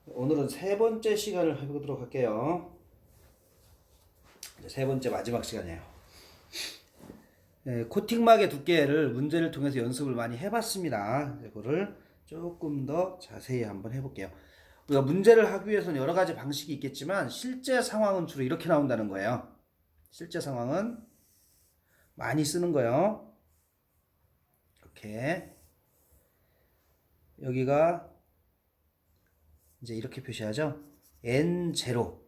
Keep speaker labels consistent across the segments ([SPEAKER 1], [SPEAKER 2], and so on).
[SPEAKER 1] 오늘은 세 번째 시간을 해보도록 할게요. 이제 세 번째 마지막 시간이에요. 코팅막의 두께를 문제를 통해서 연습을 많이 해봤습니다. 이거를 조금 더 자세히 한번 해볼게요. 우리가 문제를 하기 위해서는 여러 가지 방식이 있겠지만 실제 상황은 주로 이렇게 나온다는 거예요. 실제 상황은 많이 쓰는 거예요. 이렇게 여기가 이제 이렇게 표시하죠. N0,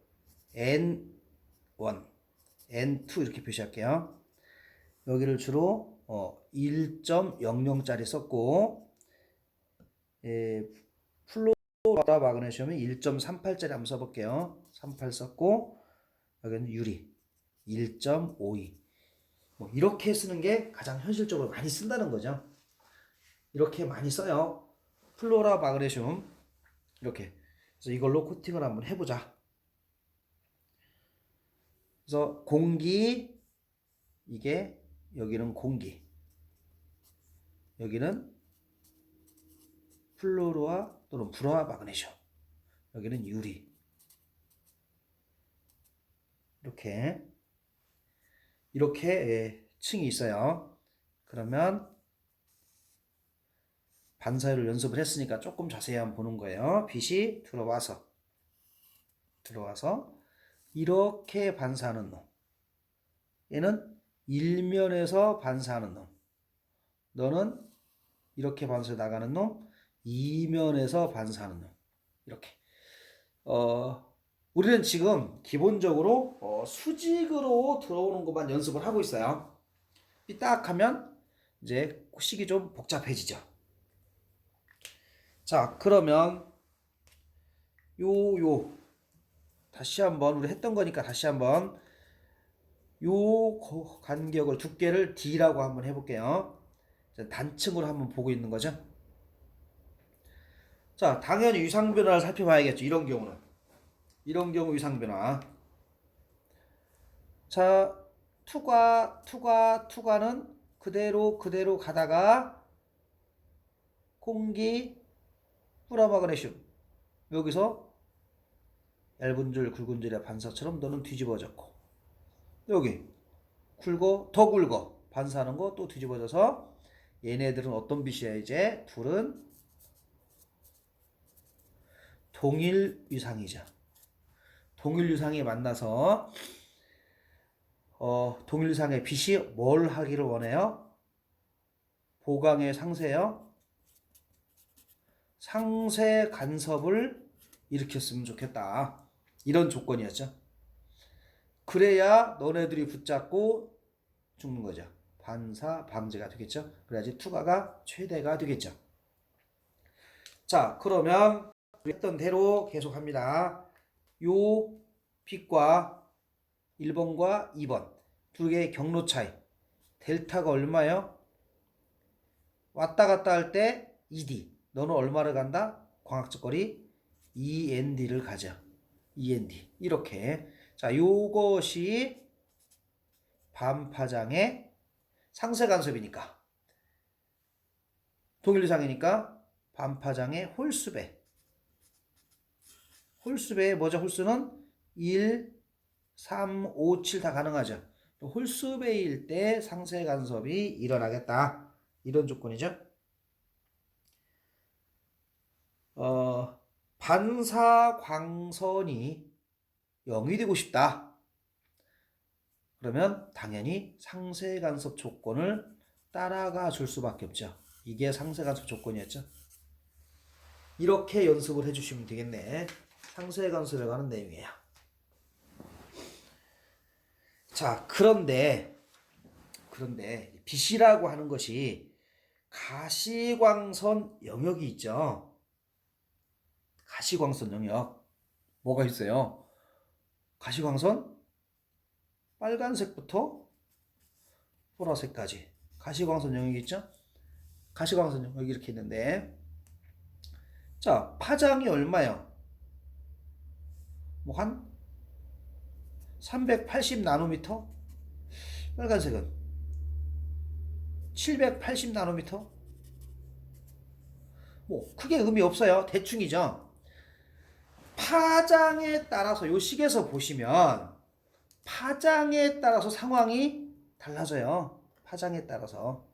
[SPEAKER 1] N1, N2 이렇게 표시할게요. 여기를 주로 1.00짜리 썼고, 플로라 마그네슘은 1.38짜리 한번 써볼게요. 38 썼고, 여기는 유리 1.52. 뭐 이렇게 쓰는 게 가장 현실적으로 많이 쓴다는 거죠. 이렇게 많이 써요. 플로라 마그네슘 이렇게. 그래서 이걸로 코팅을 한번 해보자. 그래서 공기, 이게 여기는 공기, 여기는 플로르와 또는 불화 마그네슘, 여기는 유리. 이렇게 층이 있어요. 그러면 반사율을 연습을 했으니까 조금 자세히 한번 보는 거예요. 빛이 들어와서 이렇게 반사하는 놈, 얘는 일면에서 반사하는 놈, 너는 이렇게 반사해 나가는 놈, 이면에서 반사하는 놈. 이렇게. 우리는 지금 기본적으로 수직으로 들어오는 것만 연습을 하고 있어요. 딱 하면 이제 식이 좀 복잡해지죠. 자, 그러면 다시 한번 우리 했던 거니까 다시 한번 요 간격을 두께를 D라고 한번 해볼게요. 단층으로 한번 보고 있는 거죠. 자, 당연히 위상 변화를 살펴봐야겠죠. 이런 경우 위상 변화. 자, 투과는 그대로 가다가 공기, 플로라마그네슘 여기서 얇은 줄 굵은 줄의 반사처럼 너는 뒤집어졌고, 여기 더 굵어 반사하는 거 또 뒤집어져서 얘네들은 어떤 빛이야? 이제 둘은 동일 위상이죠. 동일 위상이 만나서 동일 위상의 빛이 뭘 하기를 원해요? 보강의 상세요. 상세 간섭을 일으켰으면 좋겠다. 이런 조건이었죠. 그래야 너네들이 붙잡고 죽는 거죠. 반사 방지가 되겠죠. 그래야지 투과가 최대가 되겠죠. 자, 그러면 했던 대로 계속합니다. 요 빛과 1번과 2번 두 개의 경로 차이 델타가 얼마예요? 왔다 갔다 할 때 ED, 너는 얼마를 간다? 광학적 거리 END를 가져. END 이렇게. 자, 요것이 반파장의 상세 간섭이니까, 동일위상이니까 반파장의 홀수배 뭐죠? 홀수는 1, 3, 5, 7 다 가능하죠. 홀수배일 때 상세 간섭이 일어나겠다. 이런 조건이죠. 반사 광선이 0이 되고 싶다. 그러면 당연히 상세 간섭 조건을 따라가 줄 수밖에 없죠. 이게 상세 간섭 조건이었죠. 이렇게 연습을 해주시면 되겠네. 상세 간섭에 관한 내용이에요. 자, 그런데 빛이라고 하는 것이 가시광선 영역이 있죠. 가시광선 영역. 뭐가 있어요? 가시광선 빨간색부터 보라색까지 가시광선 영역이 있죠. 가시광선 영역이 이렇게 있는데, 자, 파장이 얼마요? 뭐 한 380 나노미터? 빨간색은 780 나노미터? 뭐 크게 의미 없어요. 대충이죠. 파장에 따라서 요 식에서 보시면 파장에 따라서 상황이 달라져요. 파장에 따라서.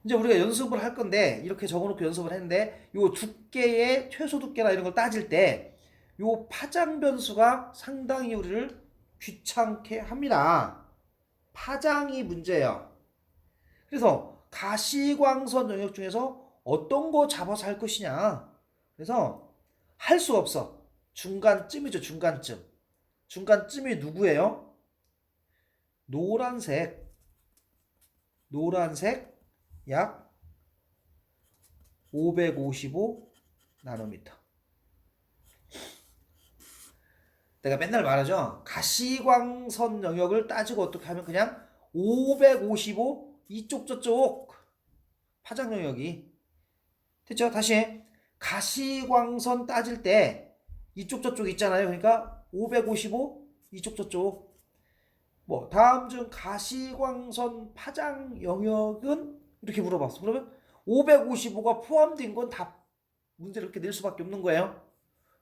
[SPEAKER 1] 이제 우리가 연습을 할 건데 이렇게 적어놓고 연습을 했는데 요 두께의 최소 두께나 이런 걸 따질 때 요 파장 변수가 상당히 우리를 귀찮게 합니다. 파장이 문제예요. 그래서 가시광선 영역 중에서 어떤 거 잡아서 할 것이냐. 그래서 할 수 없어. 중간쯤이죠. 중간쯤. 중간쯤이 누구예요? 노란색 약 555 나노미터. 내가 맨날 말하죠. 가시광선 영역을 따지고 어떻게 하면 그냥 555 이쪽 저쪽 파장 영역이 됐죠? 다시 가시광선 따질 때 이쪽 저쪽 있잖아요. 그러니까 555 이쪽 저쪽. 뭐 다음 중 가시광선 파장 영역은 이렇게 물어봤어. 그러면 555가 포함된 건 다 문제를 이렇게 낼 수밖에 없는 거예요.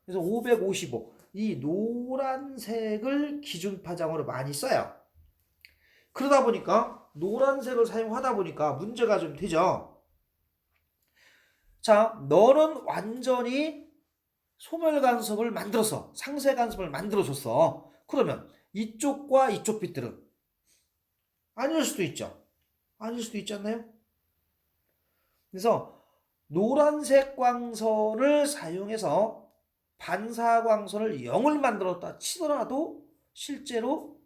[SPEAKER 1] 그래서 555 이 노란색을 기준 파장으로 많이 써요. 그러다 보니까 노란색을 사용하다 보니까 문제가 좀 되죠. 자, 너는 완전히 소멸 간섭을 만들어서 상세 간섭을 만들어줬어. 그러면 이쪽과 이쪽 빛들은 아닐 수도 있죠. 아닐 수도 있지 않나요? 그래서 노란색 광선을 사용해서 반사광선을 0을 만들었다 치더라도 실제로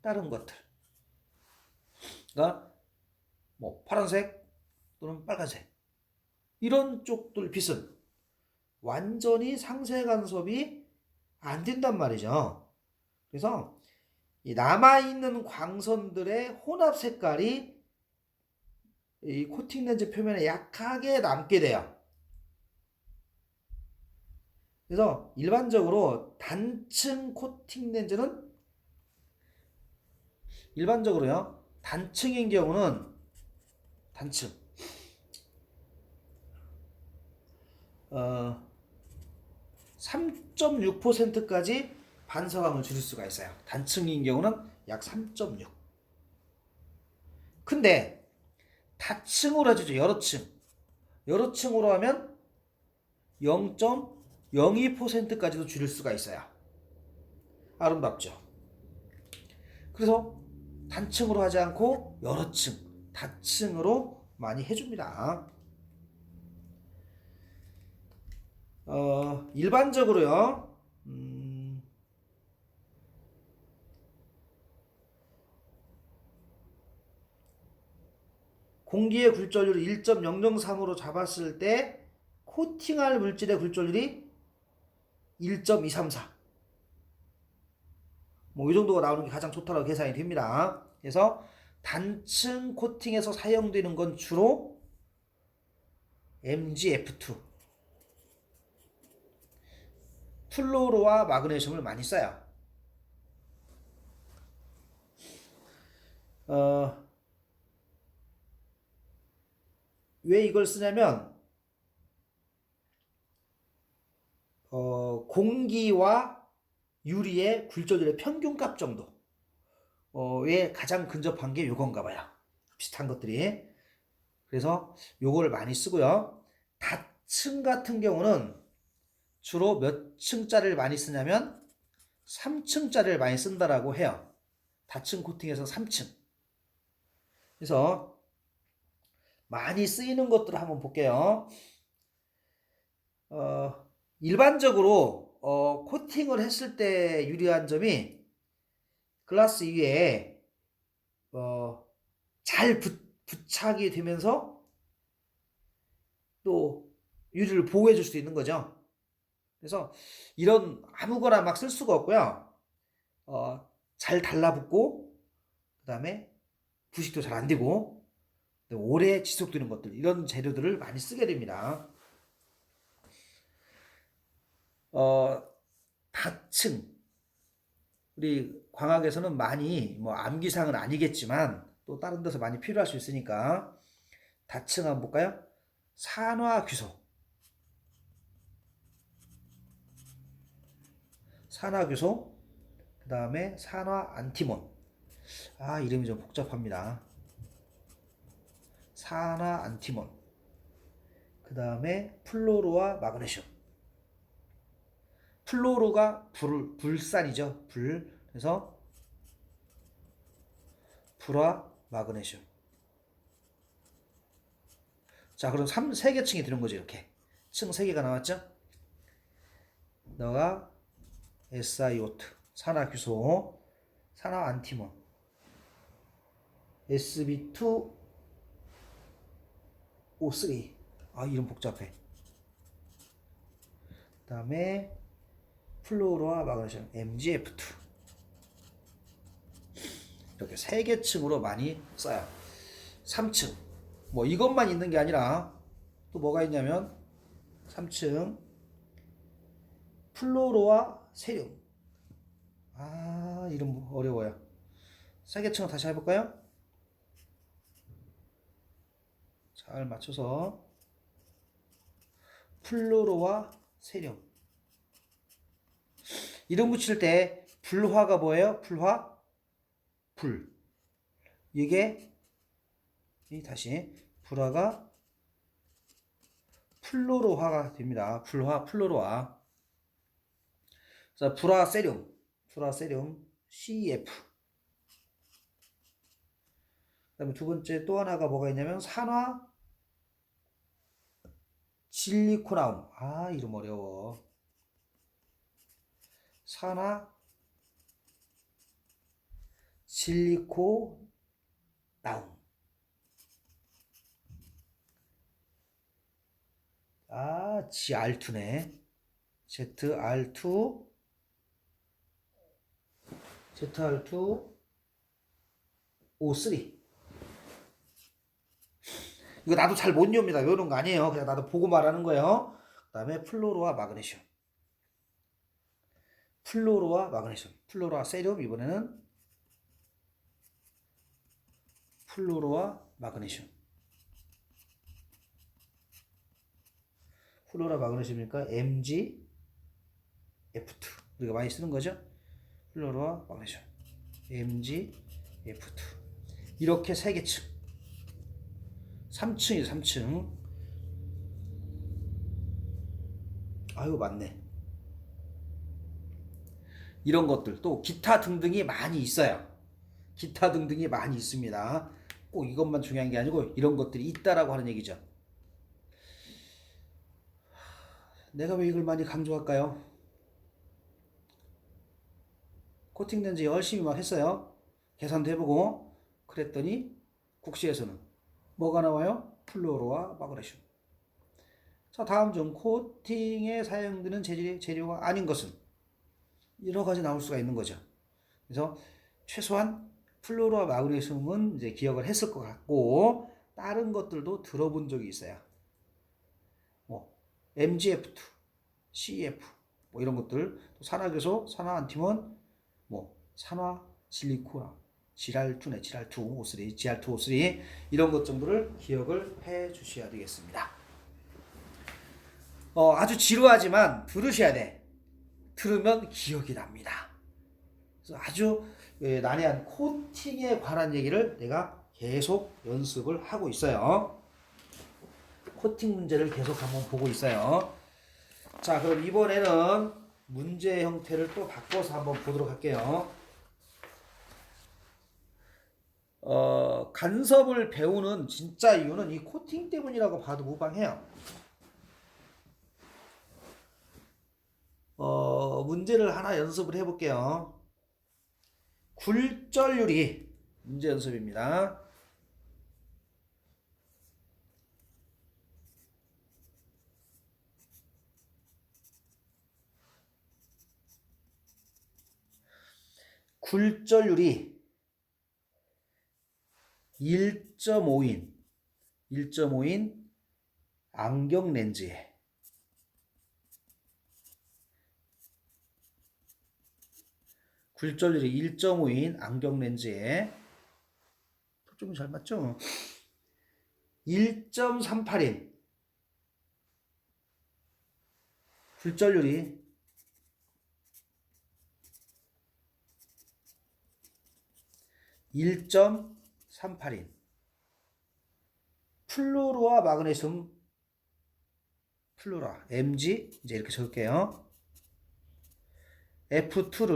[SPEAKER 1] 다른 것들, 그러니까 뭐 파란색 또는 빨간색 이런 쪽들 빛은 완전히 상세 간섭이 안 된단 말이죠. 그래서 이 남아있는 광선들의 혼합 색깔이 이 코팅 렌즈 표면에 약하게 남게 돼요. 그래서 일반적으로 단층 코팅 렌즈는 일반적으로요. 단층인 경우는 단층 3.6%까지 반사광을 줄일 수가 있어요. 단층인 경우는 약 3.6. 근데 다층으로 해주죠. 여러 층으로 하면 0.02%까지도 줄일 수가 있어요. 아름답죠. 그래서 단층으로 하지 않고 여러 층, 다층으로 많이 해줍니다. 일반적으로요. 공기의 굴절률을 1.003으로 잡았을 때 코팅할 물질의 굴절률이 1.234. 뭐 이 정도가 나오는 게 가장 좋다고 계산이 됩니다. 그래서 단층 코팅에서 사용되는 건 주로 MgF2 플로로와 마그네슘을 많이 써요. 왜 이걸 쓰냐면 공기와 유리의 굴절률의 평균값 정도에 가장 근접한 게 요건가 봐요. 비슷한 것들이. 그래서 요거를 많이 쓰고요. 다층 같은 경우는 주로 몇 층짜리를 많이 쓰냐면 3층짜리를 많이 쓴다라고 해요. 다층 코팅에서 3층. 그래서 많이 쓰이는 것들을 한번 볼게요. 일반적으로 코팅을 했을 때 유리한 점이 글라스 위에 잘 부착이 되면서 또 유리를 보호해 줄 수 있는 거죠. 그래서 이런 아무거나 막 쓸 수가 없고요. 잘 달라붙고 그 다음에 부식도 잘 안 되고 오래 지속되는 것들 이런 재료들을 많이 쓰게 됩니다. 다층 우리 광학에서는 많이 뭐 암기상은 아니겠지만 또 다른 데서 많이 필요할 수 있으니까 다층 한번 볼까요? 산화규소 산화규소, 그 다음에 산화 안티몬. 아, 이름이 좀 복잡합니다. 산화 안티몬. 그 다음에 플로르와 마그네슘. 플로르가 불산이죠. 그래서 불화 마그네슘. 자, 그럼 3개 층이 되는 거죠. 이렇게 층 3개가 나왔죠. 너가 SiO2 산화규소, 산화 안티몬, Sb2O3. 아, 이름 복잡해. 그 다음에 플로르와 마그네슘 MgF2. 이렇게 3개 층으로 많이 써요. 3층. 뭐 이것만 있는 게 아니라 또 뭐가 있냐면 3층 플로르와 세륨. 아, 이름 어려워요. 3개 층을 다시 해볼까요? 잘 맞춰서 플로르와 세륨. 이름 붙일 때 불화가 뭐예요? 불화? 불. 이게 다시 불화가 플로로화가 됩니다. 불화, 플로로화. 자, 불화 세륨 CF. 그다음에 두 번째 또 하나가 뭐가 있냐면 산화 실리코나움. 아, 이름 어려워. 산화 실리코나움. 아, GR2네. ZR2 O3. 이거 나도 잘 못 외웁니다. 외우는 거 아니에요. 그냥 나도 보고 말하는 거예요. 그 다음에 플로르와 마그네슘. 플로르와 세륨. 이번에는 플로르와 마그네슘. 플로르와 마그네슘이니까 MgF2. 우리가 많이 쓰는 거죠. 플로르와 마그네슘 MgF2. 이렇게 3개 층. 3층이죠. 3층. 아유, 맞네. 이런 것들 또 기타 등등이 많이 있어요. 기타 등등이 많이 있습니다. 꼭 이것만 중요한 게 아니고 이런 것들이 있다라고 하는 얘기죠. 내가 왜 이걸 많이 강조할까요? 코팅 렌즈 열심히 막 했어요. 계산도 해보고 그랬더니 국시에서는 뭐가 나와요? 플로르와 마그네슘. 자, 다음 중 코팅에 사용되는 재료가 아닌 것은 여러 가지 나올 수가 있는 거죠. 그래서 최소한 플로르와 마그네슘은 이제 기억을 했을 것 같고 다른 것들도 들어본 적이 있어요. 뭐 MgF2, CF 뭐 이런 것들, 산화교소, 산화안티몬, 뭐 산화 실리코나, GR2네, GR2O3, GR2O3 이런 것 정도를 기억을 해 주셔야 되겠습니다. 아주 지루하지만 들으셔야 돼. 들으면 기억이 납니다. 그래서 아주 난해한 코팅에 관한 얘기를 내가 계속 연습을 하고 있어요. 코팅 문제를 계속 한번 보고 있어요. 자, 그럼 이번에는 문제 형태를 또 바꿔서 한번 보도록 할게요. 간섭을 배우는 진짜 이유는 이 코팅 때문이라고 봐도 무방해요. 문제를 하나 연습을 해볼게요. 굴절유리 문제 연습입니다. 굴절유리 1.5인 안경 렌즈에 굴절률이 1.5인 안경 렌즈에 초점이 잘 맞죠? 1.38인 굴절률이 1.38인 플루로와 마그네슘 플루라 Mg 이제 이렇게 적을게요. F2를